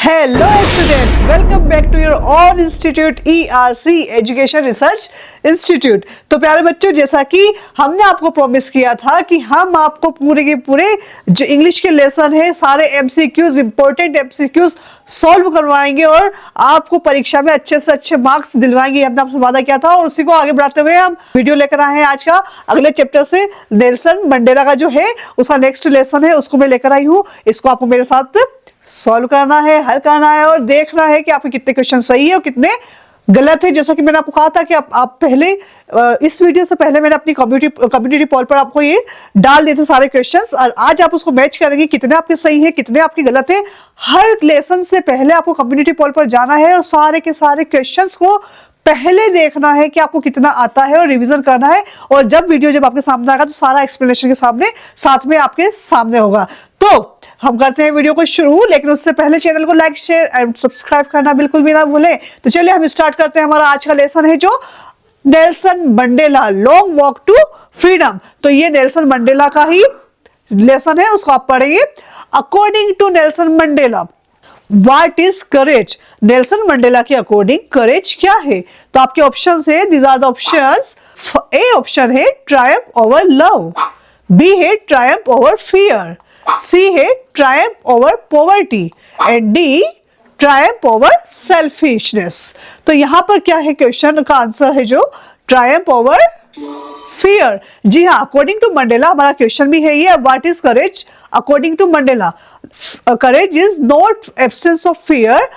Hello students, welcome back to your own institute ERC education research institute. तो प्यारे बच्चों, जैसा कि हमने आपको प्रॉमिस किया था कि हम आपको पूरे के पूरे जो इंग्लिश के लेसन है सारे एमसीक्यूज, इंपॉर्टेंट एमसीक्यूज सॉल्व करवाएंगे और आपको परीक्षा में अच्छे से अच्छे मार्क्स दिलवाएंगे। हमने आपसे वादा किया था और उसी को आगे बढ़ाते हुए हम वीडियो लेकर आए हैं आज का अगले चैप्टर से। नेल्सन मंडेला का जो है उसका नेक्स्ट लेसन है, उसको मैं लेकर आई हूँ। इसको आपको मेरे साथ सॉल्व करना है, हल करना है और देखना है कि आपके कितने क्वेश्चन सही है और कितने गलत है। जैसा कि मैंने आपको कहा था कि आप पहले इस वीडियो से पहले मैंने अपनी कम्युनिटी पोल पर आपको ये डाल दिए थे सारे क्वेश्चंस, और आज आप उसको मैच करेंगे कितने आपके सही है कितने आपके गलत है। हर लेसन से पहले आपको कम्युनिटी पोल पर जाना है और सारे के सारे क्वेश्चंस को पहले देखना है कि आपको कितना आता है और रिवीजन करना है। और जब वीडियो आपके सामने आएगा तो सारा एक्सप्लेनेशन के साथ में आपके सामने होगा। तो हम करते हैं वीडियो को शुरू, लेकिन उससे पहले चैनल को लाइक शेयर एंड सब्सक्राइब करना बिल्कुल भी ना भूलें। तो चलिए हम स्टार्ट करते हैं। हमारा आज का लेसन है जो Nelson Mandela long walk to freedom. तो ये नेल्सन मंडेला का ही लेसन है, उसको आप पढ़ेंगे। According to Nelson Mandela what is courage. Nelson Mandela के अकॉर्डिंग करेज क्या है? तो आपके ऑप्शन है, these are the options. A option है ट्रायम्फ ओवर लव, बी है ट्रायम्फ ओवर फियर, सी है triumph over poverty and D triumph over selfishness. तो यहां पर क्या है, क्वेश्चन का आंसर है जो ट्रायम्फ ओवर फियर। जी हाँ, अकॉर्डिंग टू मंडेला हमारा क्वेश्चन भी है ये। What is courage? According to Mandela courage is not absence of fear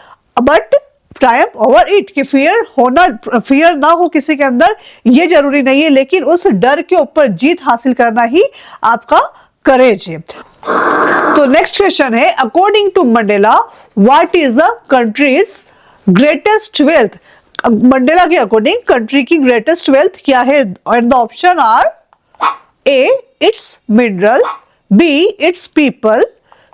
but triumph over it. कि फियर ना हो किसी के अंदर ये जरूरी नहीं है, लेकिन उस डर के ऊपर जीत हासिल करना ही आपका करेज है। तो नेक्स्ट क्वेश्चन है, according to Mandela what is a country's greatest wealth. Mandela के अकॉर्डिंग कंट्री की ग्रेटेस्ट वेल्थ क्या है? And the option are A it's mineral, B it's people,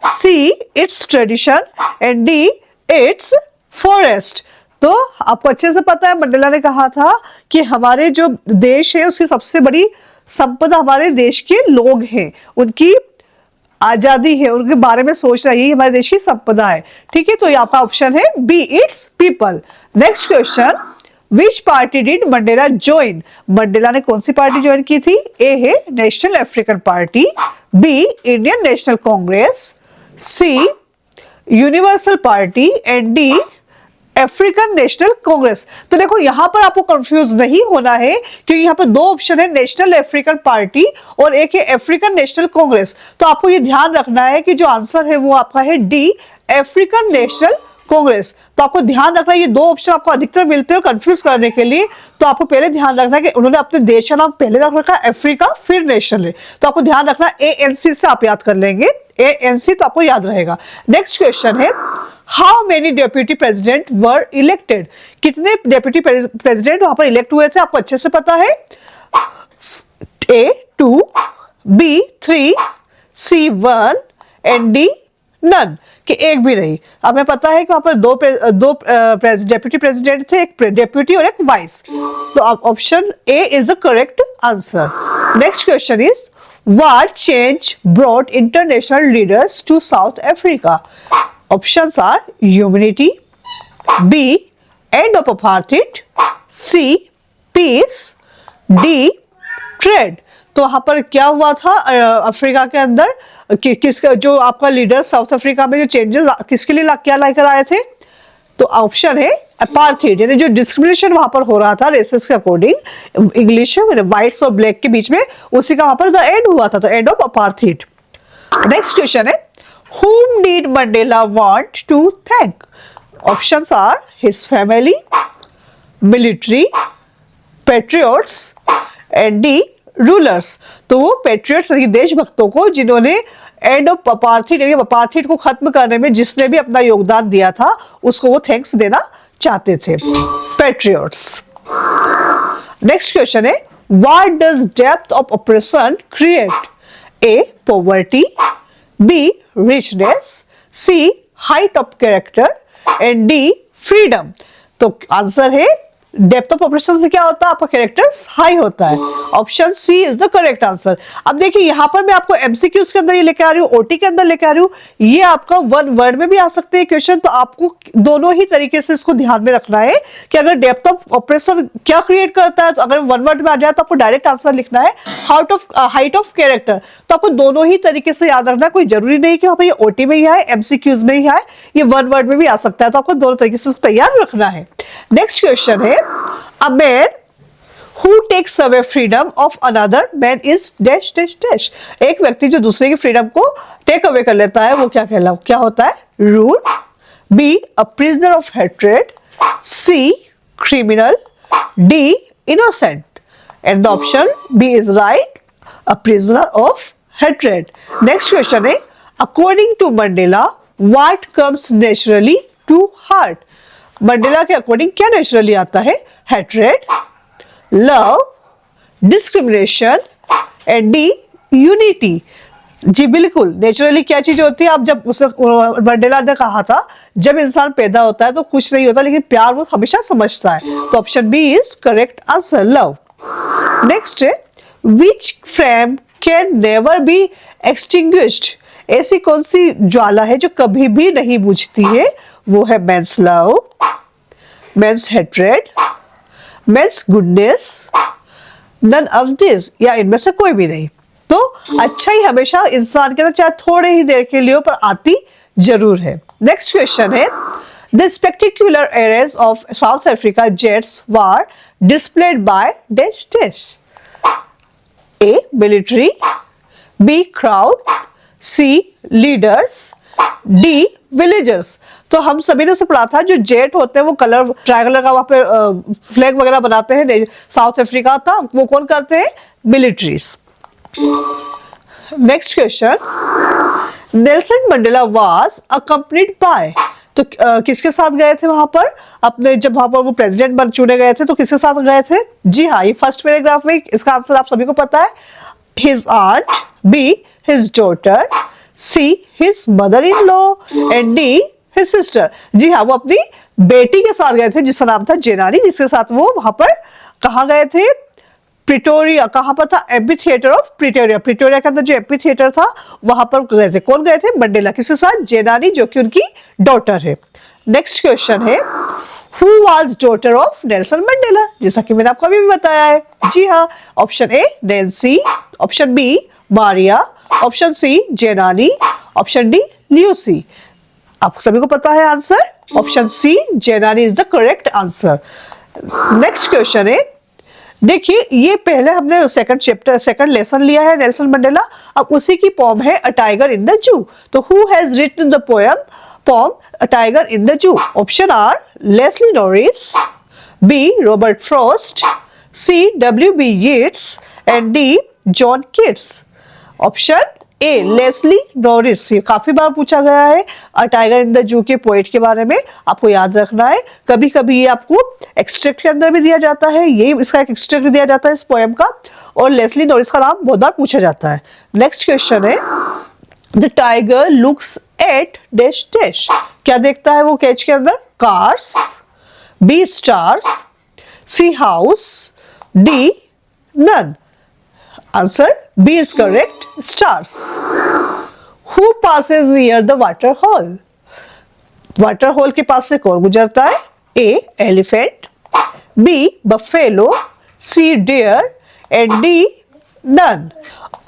C it's tradition and D it's forest. तो आपको अच्छे से पता है मंडेला ने कहा था कि हमारे जो देश है उसकी सबसे बड़ी संपदा हमारे देश के लोग हैं, उनकी आजादी है, उनके बारे में सोचना, यही हमारे देश की संपदा है। ठीक है, तो यहाँ का ऑप्शन है B it's people. Next question, which party did Mandela join. Mandela ने कौन सी पार्टी ज्वाइन की थी? ए है National African Party, B Indian National Congress, C Universal Party and D African National Congress. तो देखो यहां पर आपको कंफ्यूज नहीं होना है, क्योंकि यहाँ पर दो ऑप्शन है, नेशनल अफ्रीकन पार्टी और एक है अफ्रीकन नेशनल कांग्रेस। तो आपको ये ध्यान रखना है कि जो आंसर है वो आपका है डी अफ्रीकन नेशनल कांग्रेस। तो आपको ध्यान रखना है, ये दो ऑप्शन आपको अधिकतर मिलते हैं कंफ्यूज करने के लिए। तो आपको पहले ध्यान रखना है कि उन्होंने अपने देश का नाम पहले रख रखा है अफ्रीका, फिर नेशनल है। तो आपको ध्यान रखना, ANC से आप याद कर लेंगे, ANC तो आपको याद रहेगा। नेक्स्ट क्वेश्चन है, how many deputy president were elected. कितने डेप्यूटी प्रेसिडेंट वहां पर इलेक्ट हुए थे? आपको अच्छे से पता है, A 2, B 3, C 1 and D none, कि एक भी नहीं। हमें पता है कि वहां पर दो डेप्यूटी प्रेसिडेंट थे, एक डेप्यूटी और एक वाइस। तो option A is the correct answer. Next question is, what change brought international leaders to South Africa. Options are unity, B end of apartheid, C peace, D trade। तो वहां पर क्या हुआ था अफ्रीका के अंदर, किसका जो आपका लीडर साउथ अफ्रीका में जो चेंजेस किसके लिए क्या लाकर आए थे? तो ऑप्शन है अपार्थाइड, यानी जो डिस्क्रिमिनेशन वहां पर हो रहा था रेसेस के अकॉर्डिंग, इंग्लिश व्हाइट्स और ब्लैक के बीच में, उसी का वहां पर द एंड हुआ था, तो end of apartheid. Next question है, whom did Mandela want to thank? Options are his family, military, patriots and D rulers। तो वो patriots यानी देशभक्तों को जिन्होंने एंड ऑफ अपार्थाइड यानी अपार्थाइड को खत्म करने में जिसने भी अपना योगदान दिया था उसको वो थैंक्स देना चाहते थे, patriots। नेक्स्ट क्वेश्चन है, what does depth of oppression create? A poverty, B richness, C height of character and D freedom। तो आंसर है डेप्थ ऑफ ऑपरेशन से क्या होता है, आपका कैरेक्टर्स हाई होता है। Option C is the correct answer. अब देखिए यहाँ पर मैं आपको एमसीक्यूज के अंदर ये लेके आ रही हूँ, ओटी के अंदर लेके आ रही हूँ, ये आपका वन वर्ड में भी आ सकते हैं क्वेश्चन, तो आपको दोनों ही तरीके से इसको ध्यान में रखना है कि अगर डेप्थ ऑफ ऑपरेशन क्या क्रिएट करता है, तो अगर वन वर्ड में आ जाए तो आपको डायरेक्ट आंसर लिखना है हाइट ऑफ कैरेक्टर, तो आपको दोनों ही तरीके से याद रखना है। कोई जरूरी नहीं कि ये ओटी में ही आए, एमसीक्यूज में ही आए, ये वन वर्ड में भी आ सकता है, तो आपको दोनों तरीके से तैयार रखना है। नेक्स्ट क्वेश्चन है, a man who takes away freedom of another man is dash dash dash। एक व्यक्ति जो दूसरे की फ्रीडम को टेक अवे कर लेता है वो क्या होता है, rude, B a prisoner of hatred, C criminal, D innocent. And the option B is right, a prisoner of hatred. Next question है, according to Mandela what comes naturally to heart. Mandela के according क्या naturally आता है, hatred, love, discrimination and D unity. जी बिल्कुल, naturally क्या चीज होती है, आप जब उस मंडेला ने कहा था जब इंसान पैदा होता है तो कुछ नहीं होता, लेकिन प्यार वो हमेशा समझता है, तो option B is correct answer, love. Next है, which flame can never be extinguished. ऐसी कौन सी ज्वाला है जो कभी भी नहीं बुझती है, वो है men's love, men's hatred, men's goodness, none of this, या इनमें से कोई भी नहीं। तो अच्छा ही हमेशा इंसान के अंदर चाहे थोड़े ही देर के लिए पर आती जरूर है। नेक्स्ट क्वेश्चन है, the spectacular arrays of South Africa jets were displayed by dash dash. A military, B crowd, C leaders, D villagers. तो हम सभी ने उसे पढ़ा था, जो जेट होते हैं वो कलर ट्रायंगल का वहां पे फ्लैग वगैरह बनाते हैं, साउथ अफ्रीका था, वो कौन करते हैं, militaries. Next question, Nelson Mandela was accompanied by. तो किसके साथ गए थे वहां पर, अपने जब वहां पर वो प्रेसिडेंट बन चुने गए थे तो किसके साथ गए थे, जी हाँ, ये फर्स्ट पैराग्राफ में इसका आंसर आप सभी को पता है, his aunt, B his daughter, C his mother in law and D his sister. जी हाँ, वो अपनी बेटी के साथ गए थे जिसका नाम था जेनानी, जिसके साथ वो वहां पर कहाँ गए थे, प्रिटोरिया। कहां पर था, amphi theatre of Pretoria. Pretoria के अंदर जो एम्पी थिएटर था वहां पर गए थे। कौन गए थे, मंडेला। किसके साथ, जेनानी, जो कि उनकी डॉटर है। नेक्स्ट क्वेश्चन है, who was daughter of Nelson Mandela, जैसा कि मैंने आपको अभी भी बताया है। जी हाँ, option A Nancy, option B Maria, option C Zenani, option D Lucy. आप सभी को पता है answer, option C Zenani is the correct answer. Next question है, देखिए ये पहले हमने सेकंड लेसन लिया है नेल्सन मंडेला, अब उसी की पोम है अ टाइगर इन द जू। तो who has written the poem a tiger in the zoo. Option are Leslie Norris, B Robert Frost, C W B Yeats and D John Keats. Option A Leslie Norris, ये काफी बार पूछा गया है, अ tiger in the जू के poet के बारे में आपको याद रखना है। कभी कभी ये आपको एक्सट्रैक्ट के अंदर भी दिया जाता है, ये इसका एक एक्सट्रैक्ट दिया जाता है इस पोएम का, और लेस्ली नॉरिस का नाम बहुत बार पूछा जाता है। नेक्स्ट क्वेश्चन है, the tiger looks at dash dash. क्या देखता है वो केज के अंदर, cars, B stars, C house, D none. Answer B is correct, stars. Who passes near the water hole. Water hole के पास से कौन गुजरता है, A elephant, B buffalo, C deer and D none.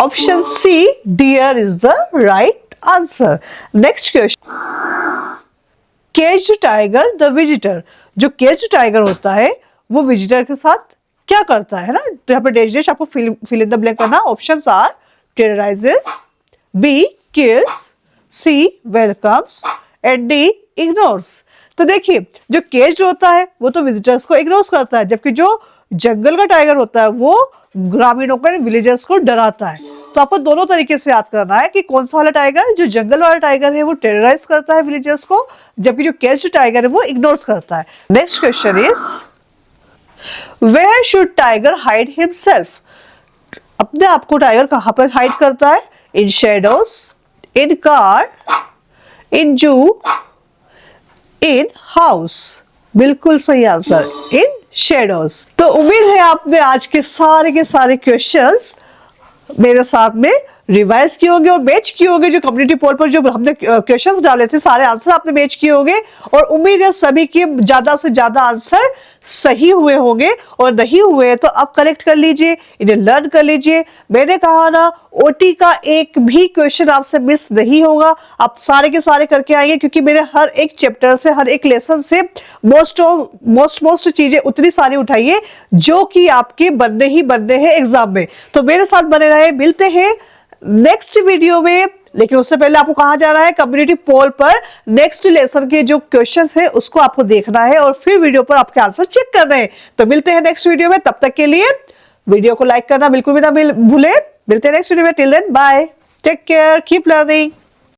Option C deer is the right answer. Next question, caged tiger the visitor. जो caged tiger होता है वो विजिटर के साथ क्या करता है ना, यहाँ पे डैश डैश आपको फिल इन द ब्लैंक करना। Options are terrorises, B kills, C welcomes and D ignores. तो देखिए जो केज्ड होता है वो तो विजिटर्स को इग्नोर करता है, जबकि जो जंगल का टाइगर होता है वो ग्रामीणों को, विलेजर्स को डराता है। तो आपको दोनों तरीके से याद करना है कि कौन सा वाला टाइगर, जो जंगल वाला टाइगर है वो टेरराइज करता है विलेजर्स को, जबकि जो केज्ड टाइगर है वो इग्नोर करता है। Next question is, Where should tiger hide himself? अपने आप को टाइगर कहां पर हाइड करता है, इन शेडोज, इन कार, इन जू, इन हाउस। बिल्कुल सही आंसर, इन शेडोज। तो उम्मीद है आपने आज के सारे क्वेश्चंस मेरे साथ में रिवाइज किए होंगे और मैच किए होंगे। जो कम्युनिटी पोल पर जो हमने क्वेश्चंस डाले थे सारे आंसर आपने मैच किए होंगे और उम्मीद है सभी के ज्यादा से ज्यादा आंसर सही हुए होंगे और नहीं हुए तो आप करेक्ट कर लीजिए, इन्हें लर्न कर लीजिए। मैंने कहा ना ओटी का एक भी क्वेश्चन आपसे मिस नहीं होगा, आप सारे के सारे करके आएंगे क्योंकि मेरे हर एक चैप्टर से हर एक लेसन से मोस्ट चीजें उतनी सारी उठाइए जो कि आपके बनने ही बनने हैं एग्जाम में। तो मेरे साथ बने रहे, मिलते हैं नेक्स्ट वीडियो में। लेकिन उससे पहले आपको कहा जा रहा है कम्युनिटी पोल पर नेक्स्ट लेसन के जो क्वेश्चन है उसको आपको देखना है और फिर वीडियो पर आपके आंसर चेक करने हैं। तो मिलते हैं नेक्स्ट वीडियो में, तब तक के लिए वीडियो को लाइक करना बिल्कुल भी ना भूले। मिलते हैं नेक्स्ट वीडियो में, till then bye, take care, keep learning.